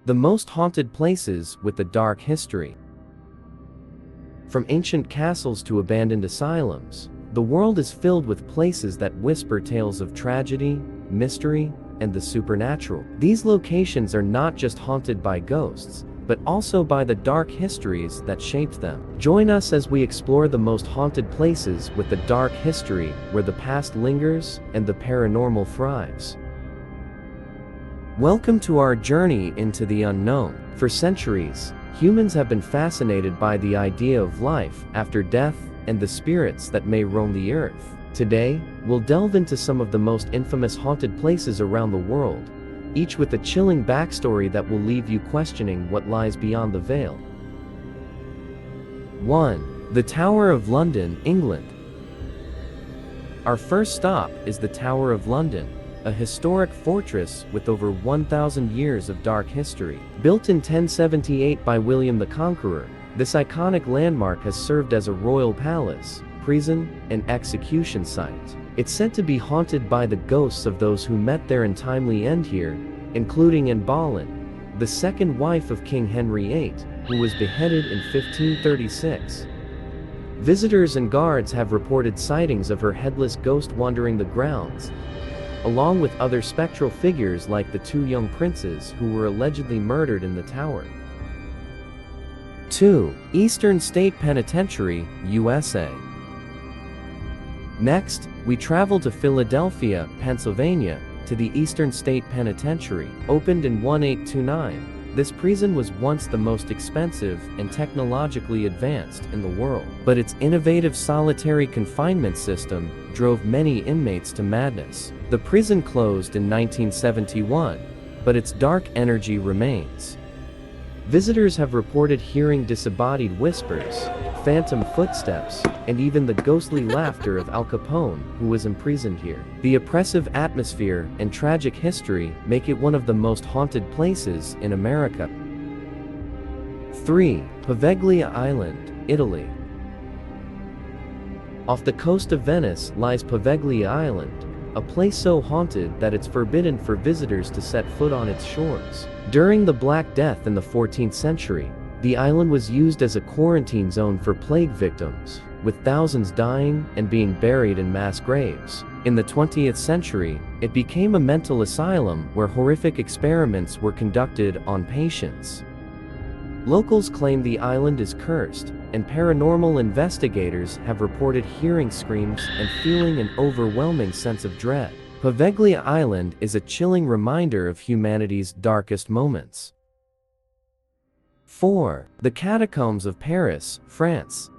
The most haunted places with a dark history. From ancient castles to abandoned asylums, the world is filled with places that whisper tales of tragedy, mystery, and the supernatural. These locations are not just haunted by ghosts, but also by the dark histories that shaped them. Join us as we explore the most haunted places with a dark history where the past lingers and the paranormal thrives. Welcome to our journey into the unknown. For centuries, humans have been fascinated by the idea of life after death and the spirits that may roam the earth. Today, we'll delve into some of the most infamous haunted places around the world, each with a chilling backstory that will leave you questioning what lies beyond the veil. 1. The Tower of London, England. Our first stop is the Tower of London, a historic fortress with over 1,000 years of dark history. Built in 1078 by William the Conqueror, this iconic landmark has served as a royal palace, prison, and execution site. It's said to be haunted by the ghosts of those who met their untimely end here, including Anne Boleyn, the second wife of King Henry VIII, who was beheaded in 1536. Visitors and guards have reported sightings of her headless ghost wandering the grounds, along with other spectral figures like the two young princes who were allegedly murdered in the tower. 2. Eastern State Penitentiary, USA. Next, we travel to Philadelphia, Pennsylvania, to the Eastern State Penitentiary. Opened in 1829, this prison was once the most expensive and technologically advanced in the world. But its innovative solitary confinement system drove many inmates to madness. The prison closed in 1971, but its dark energy remains. Visitors have reported hearing disembodied whispers, phantom footsteps, and even the ghostly laughter of Al Capone, who was imprisoned here. The oppressive atmosphere and tragic history make it one of the most haunted places in America. 3. Poveglia Island, Italy. Off the coast of Venice lies Poveglia Island, a place so haunted that it's forbidden for visitors to set foot on its shores. During the Black Death in the 14th century, the island was used as a quarantine zone for plague victims, with thousands dying and being buried in mass graves. In the 20th century, it became a mental asylum where horrific experiments were conducted on patients. Locals claim the island is cursed, and paranormal investigators have reported hearing screams and feeling an overwhelming sense of dread. Poveglia Island is a chilling reminder of humanity's darkest moments. 4. The Catacombs of Paris, France.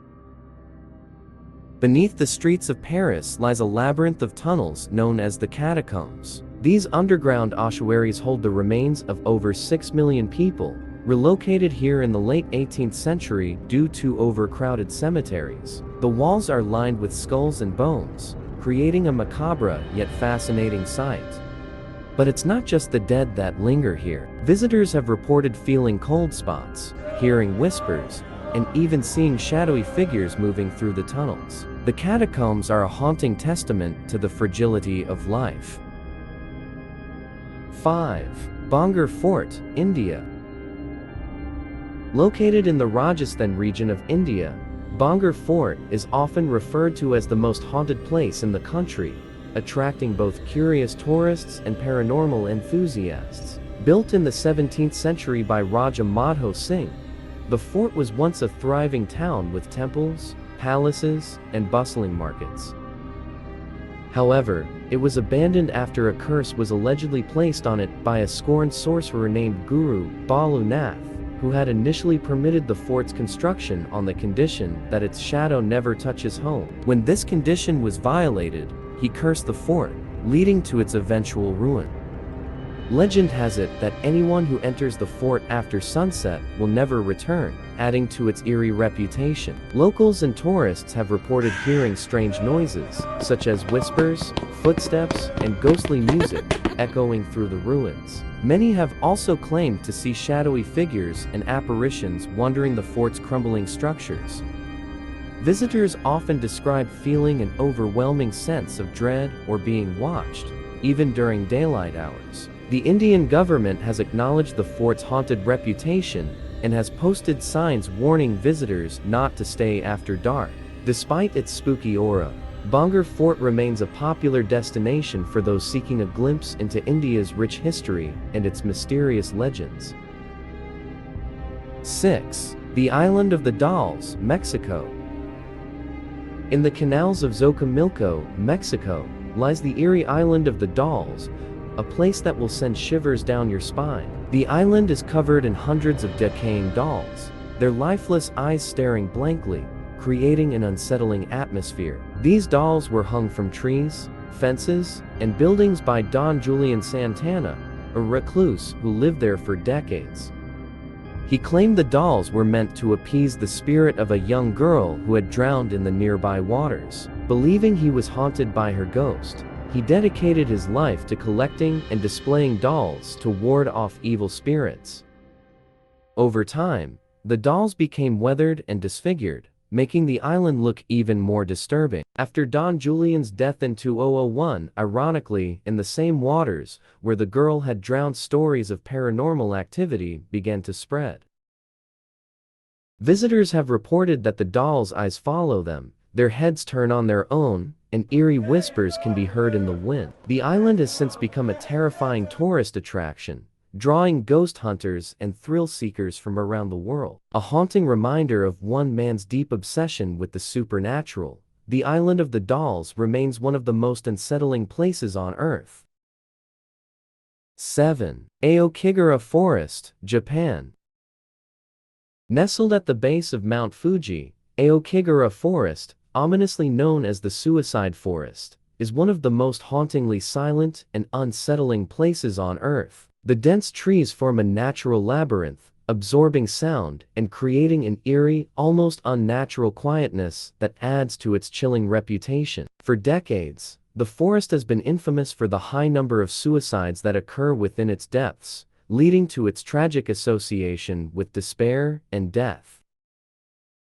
Beneath the streets of Paris lies a labyrinth of tunnels known as the Catacombs. These underground ossuaries hold the remains of over 6 million people, relocated here in the late 18th century due to overcrowded cemeteries. The walls are lined with skulls and bones, creating a macabre yet fascinating sight. But it's not just the dead that linger here. Visitors have reported feeling cold spots, hearing whispers, and even seeing shadowy figures moving through the tunnels. The catacombs are a haunting testament to the fragility of life. 5. Bhangarh Fort, India. Located in the Rajasthan region of India, Bhangarh Fort is often referred to as the most haunted place in the country, attracting both curious tourists and paranormal enthusiasts. Built in the 17th century by Raja Madho Singh, the fort was once a thriving town with temples, palaces, and bustling markets. However, it was abandoned after a curse was allegedly placed on it by a scorned sorcerer named Guru Balu Nath, who had initially permitted the fort's construction on the condition that its shadow never touches home. When this condition was violated, he cursed the fort, leading to its eventual ruin. Legend has it that anyone who enters the fort after sunset will never return, adding to its eerie reputation. Locals and tourists have reported hearing strange noises, such as whispers, footsteps, and ghostly music, echoing through the ruins. Many have also claimed to see shadowy figures and apparitions wandering the fort's crumbling structures. Visitors often describe feeling an overwhelming sense of dread or being watched, even during daylight hours. The Indian government has acknowledged the fort's haunted reputation and has posted signs warning visitors not to stay after dark. Despite its spooky aura, Bhangarh Fort remains a popular destination for those seeking a glimpse into India's rich history and its mysterious legends. 6. The Island of the Dolls, Mexico. In the canals of Xochimilco, Mexico, lies the eerie Island of the Dolls, a place that will send shivers down your spine. The island is covered in hundreds of decaying dolls, their lifeless eyes staring blankly, creating an unsettling atmosphere. These dolls were hung from trees, fences, and buildings by Don Julian Santana, a recluse who lived there for decades. He claimed the dolls were meant to appease the spirit of a young girl who had drowned in the nearby waters. Believing he was haunted by her ghost, he dedicated his life to collecting and displaying dolls to ward off evil spirits. Over time, the dolls became weathered and disfigured, making the island look even more disturbing. After Don Julian's death in 2001, ironically, in the same waters where the girl had drowned, stories of paranormal activity began to spread. Visitors have reported that the dolls' eyes follow them, their heads turn on their own, and eerie whispers can be heard in the wind. The island has since become a terrifying tourist attraction, drawing ghost hunters and thrill seekers from around the world. A haunting reminder of one man's deep obsession with the supernatural, the Island of the Dolls remains one of the most unsettling places on Earth. 7. Aokigahara Forest, Japan. Nestled at the base of Mount Fuji, Aokigahara Forest, ominously known as the Suicide Forest, is one of the most hauntingly silent and unsettling places on Earth. The dense trees form a natural labyrinth, absorbing sound and creating an eerie, almost unnatural quietness that adds to its chilling reputation. For decades, the forest has been infamous for the high number of suicides that occur within its depths, leading to its tragic association with despair and death.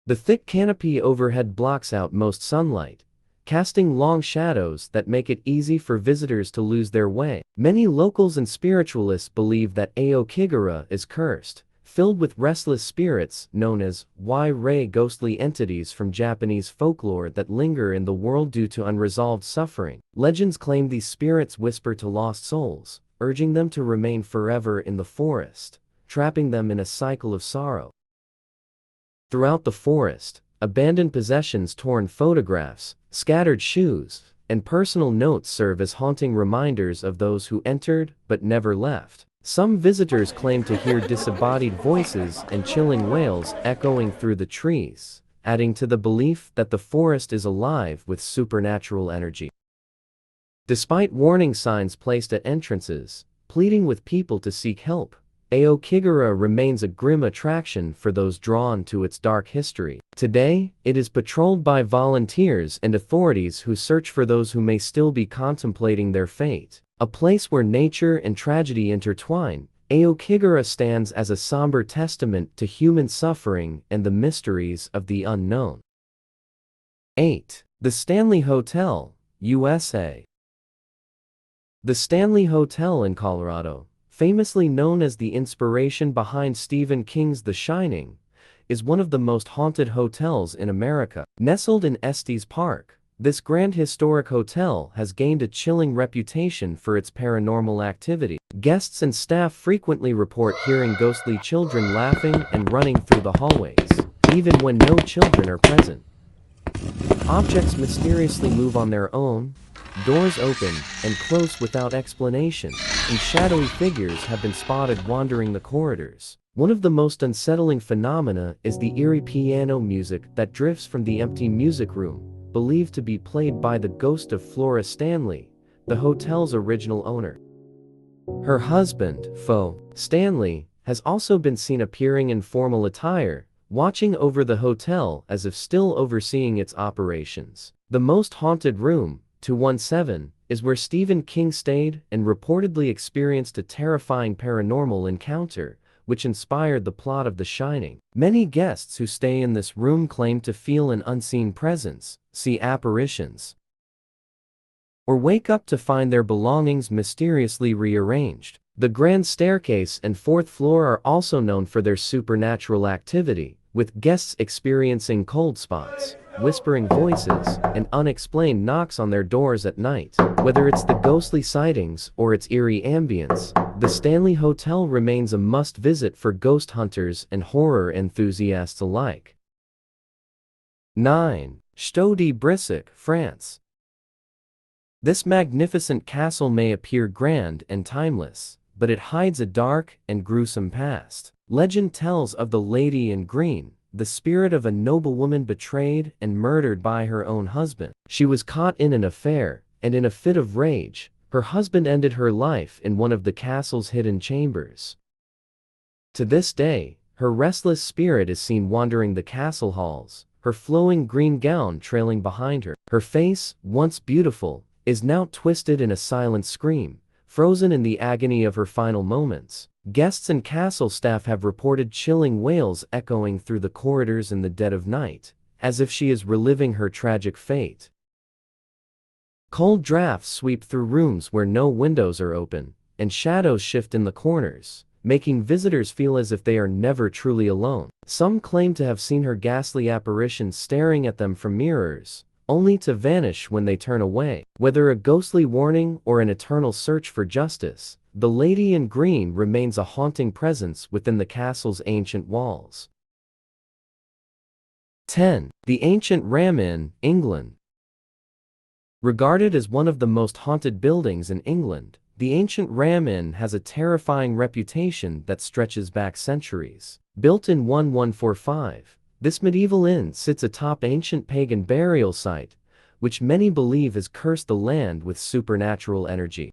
The thick canopy overhead blocks out most sunlight, casting long shadows that make it easy for visitors to lose their way. Many locals and spiritualists believe that Aokigahara is cursed, filled with restless spirits known as Y-Ray, ghostly entities from Japanese folklore that linger in the world due to unresolved suffering. Legends claim these spirits whisper to lost souls, urging them to remain forever in the forest, trapping them in a cycle of sorrow. Throughout the forest, abandoned possessions, torn photographs, scattered shoes, and personal notes serve as haunting reminders of those who entered but never left. Some visitors claim to hear disembodied voices and chilling wails echoing through the trees, adding to the belief that the forest is alive with supernatural energy. Despite warning signs placed at entrances, pleading with people to seek help, Aokigahara remains a grim attraction for those drawn to its dark history. Today, it is patrolled by volunteers and authorities who search for those who may still be contemplating their fate. A place where nature and tragedy intertwine, Aokigahara stands as a somber testament to human suffering and the mysteries of the unknown. 8. The Stanley Hotel, USA. The Stanley Hotel in Colorado, famously known as the inspiration behind Stephen King's The Shining, is one of the most haunted hotels in America. Nestled in Estes Park, this grand historic hotel has gained a chilling reputation for its paranormal activity. Guests and staff frequently report hearing ghostly children laughing and running through the hallways, even when no children are present. Objects mysteriously move on their own, doors open and close without explanation, and shadowy figures have been spotted wandering the corridors. One of the most unsettling phenomena is the eerie piano music that drifts from the empty music room, believed to be played by the ghost of Flora Stanley, the hotel's original owner. Her husband, Stanley, has also been seen appearing in formal attire, watching over the hotel as if still overseeing its operations. The most haunted room, 217, is where Stephen King stayed and reportedly experienced a terrifying paranormal encounter, which inspired the plot of The Shining. Many guests who stay in this room claim to feel an unseen presence, see apparitions, or wake up to find their belongings mysteriously rearranged. The grand staircase and fourth floor are also known for their supernatural activity, with guests experiencing cold spots, whispering voices, and unexplained knocks on their doors at night. Whether it's the ghostly sightings or its eerie ambience, the Stanley Hotel remains a must-visit for ghost hunters and horror enthusiasts alike. 9. Château de Brissac, France. This magnificent castle may appear grand and timeless, but it hides a dark and gruesome past. Legend tells of the Lady in Green, the spirit of a noblewoman betrayed and murdered by her own husband. She was caught in an affair, and in a fit of rage, her husband ended her life in one of the castle's hidden chambers. To this day, her restless spirit is seen wandering the castle halls, her flowing green gown trailing behind her. Her face, once beautiful, is now twisted in a silent scream, frozen in the agony of her final moments. Guests and castle staff have reported chilling wails echoing through the corridors in the dead of night, as if she is reliving her tragic fate. Cold drafts sweep through rooms where no windows are open, and shadows shift in the corners, making visitors feel as if they are never truly alone. Some claim to have seen her ghastly apparition staring at them from mirrors, only to vanish when they turn away. Whether a ghostly warning or an eternal search for justice, the Lady in Green remains a haunting presence within the castle's ancient walls. 10. The Ancient Ram Inn, England. Regarded as one of the most haunted buildings in England, the Ancient Ram Inn has a terrifying reputation that stretches back centuries. Built in 1145, this medieval inn sits atop ancient pagan burial site, which many believe has cursed the land with supernatural energy.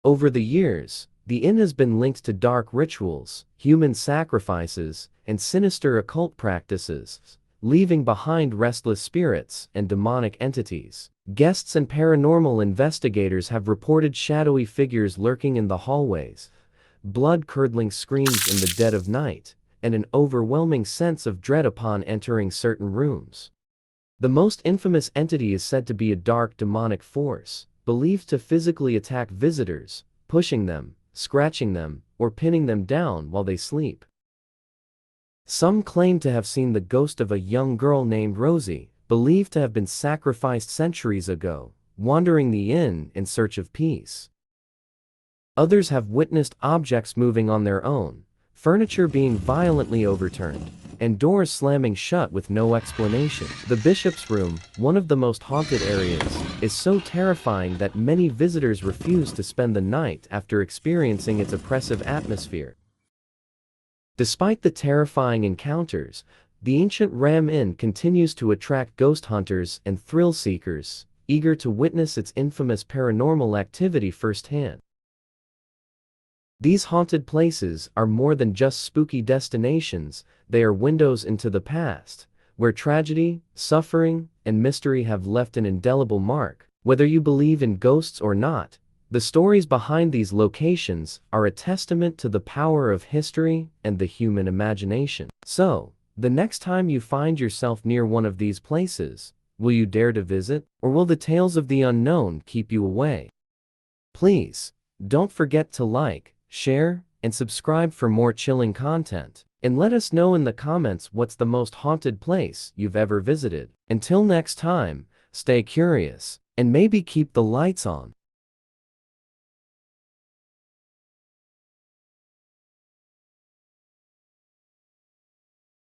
Over the years, the inn has been linked to dark rituals, human sacrifices, and sinister occult practices, leaving behind restless spirits and demonic entities. Guests and paranormal investigators have reported shadowy figures lurking in the hallways, blood-curdling screams in the dead of night, and an overwhelming sense of dread upon entering certain rooms. The most infamous entity is said to be a dark demonic force, believed to physically attack visitors, pushing them, scratching them, or pinning them down while they sleep. Some claim to have seen the ghost of a young girl named Rosie, believed to have been sacrificed centuries ago, wandering the inn in search of peace. Others have witnessed objects moving on their own, furniture being violently overturned, and doors slamming shut with no explanation. The Bishop's Room, one of the most haunted areas, is so terrifying that many visitors refuse to spend the night after experiencing its oppressive atmosphere. Despite the terrifying encounters, the Ancient Ram Inn continues to attract ghost hunters and thrill seekers, eager to witness its infamous paranormal activity firsthand. These haunted places are more than just spooky destinations, they are windows into the past, where tragedy, suffering, and mystery have left an indelible mark. Whether you believe in ghosts or not, the stories behind these locations are a testament to the power of history and the human imagination. So, the next time you find yourself near one of these places, will you dare to visit, or will the tales of the unknown keep you away? Please, don't forget to like, share, and subscribe for more chilling content. And let us know in the comments what's the most haunted place you've ever visited. Until next time, stay curious, and maybe keep the lights on.